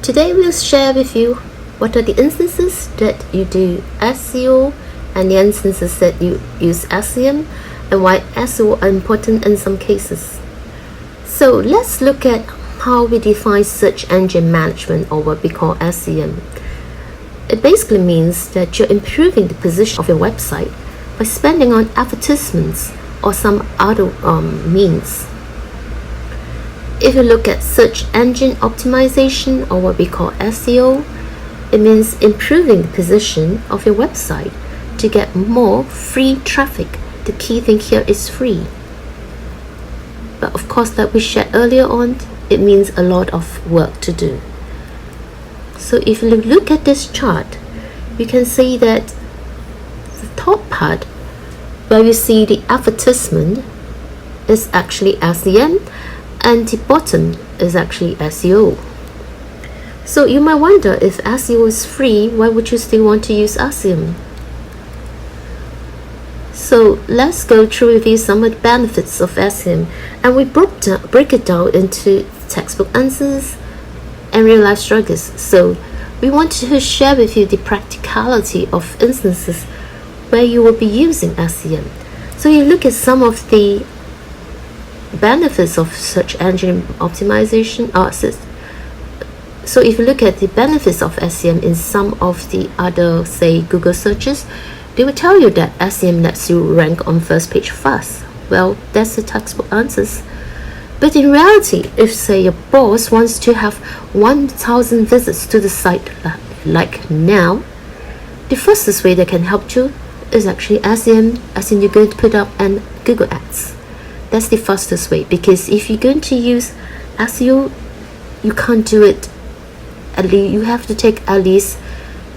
today we'll share with you what are the instances that you do SEO and the instances that you use SEM and why SEO are important in some cases. So let's look at how we define search engine management, or what we call SEM. It basically means that you're improving the position of your website by spending on advertisements or some other means. If you look at search engine optimization, or what we call SEO, it means improving the position of your website to get more free traffic. The key thing here is free. But of course, like we shared earlier on, it means a lot of work to do. So if you look at this chart, you can see that the top part where you see the advertisement is actually SEM, and the bottom is actually SEO. So you might wonder, if SEO is free, why would you still want to use SEM? So let's go through with you some of the benefits of SEM, and we break it down into textbook answers and real life struggles. So we want to share with you the practicality of instances where you will be using SEM. So you look at some of the benefits of search engine optimization. So if you look at the benefits of SEM in some of the other, say, Google searches, they will tell you that SEM lets you rank on first page fast. Well, that's the textbook answers. But in reality, if, say, your boss wants to have 1,000 visits to the site like now, the fastest way that can help you is actually SEM, as in you're going to put up an Google Ads. That's the fastest way, because if you're going to use SEO, you can't do it. You have to take at least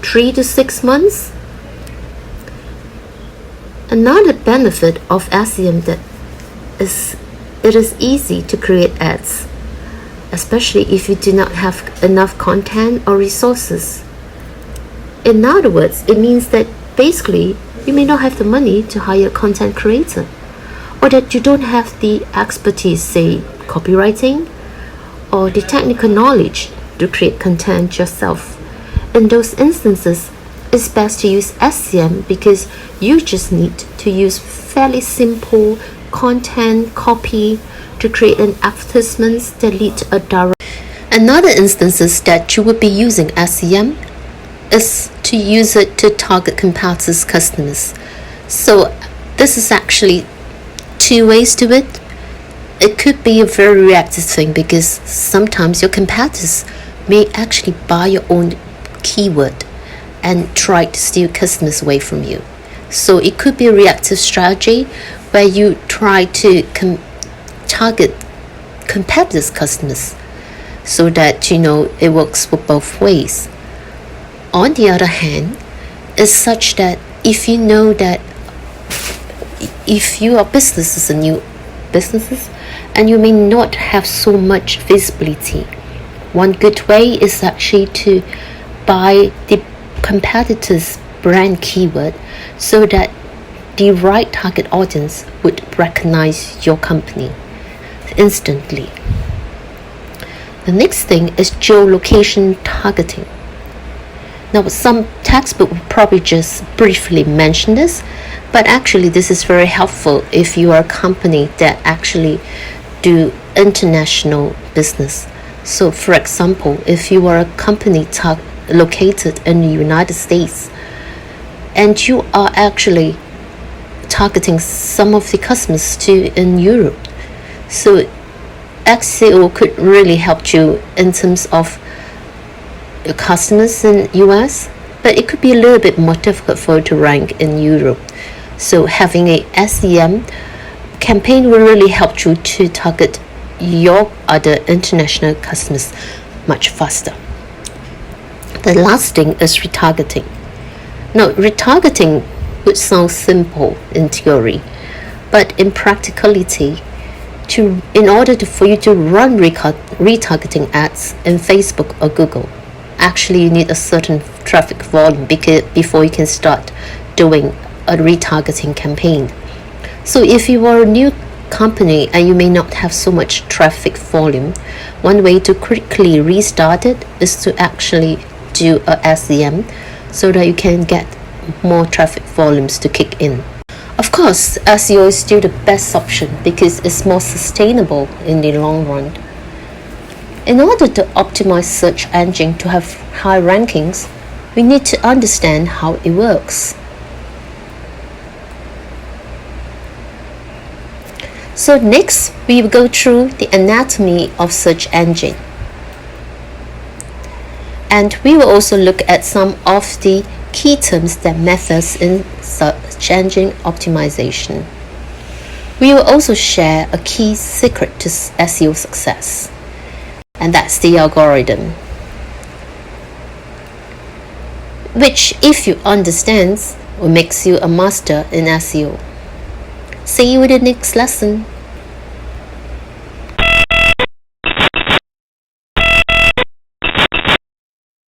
3 to 6 months. Another benefit of SEM that is it is easy to create ads, especially if you do not have enough content or resources. In other words, it means that basically you may not have the money to hire a content creator, or that you don't have the expertise, say copywriting, or the technical knowledge to create content yourself. In those instances, it's best to use SEM, because you just need to use fairly simple content copy to create an advertisements that lead to a direct. Another instances that you would be using SEM is to use it to target competitors' customers. So this is actually two ways to it. It could be a very reactive thing, because sometimes your competitors may actually buy your own keyword and try to steal customers away from you. So it could be a reactive strategy where you try to target competitors' customers, so that it works for both ways. On the other hand, it's such that if you know that if you are businesses and new businesses, and you may not have so much visibility, one good way is actually to buy the competitors' brand keyword, so that the right target audience would recognize your company instantly. The next thing is geolocation targeting. Now, some textbook will probably just briefly mention this, but actually this is very helpful if you are a company that actually do international business. So for example, if you are a company located in the United States, and you are actually targeting some of the customers too in Europe, so SEO could really help you in terms of your customers in US, but it could be a little bit more difficult for you to rank in Europe. So having a SEM campaign will really help you to target your other international customers much faster. The last thing is retargeting. Now, retargeting would sound simple in theory, but in practicality, in order for you to run retargeting ads in Facebook or Google, actually you need a certain traffic volume before you can start doing a retargeting campaign. So if you are a new company and you may not have so much traffic volume, one way to quickly restart it is to actually do a SEM so that you can get more traffic volumes to kick in. Of course, SEO is still the best option because it's more sustainable in the long run. In order to optimize search engine to have high rankings, we need to understand how it works. So next, we will go through the anatomy of search engine. And we will also look at some of the key terms that methods in search engine optimization. We will also share a key secret to SEO success, and that's the algorithm, which, if you understand, will make you a master in SEO. See you in the next lesson.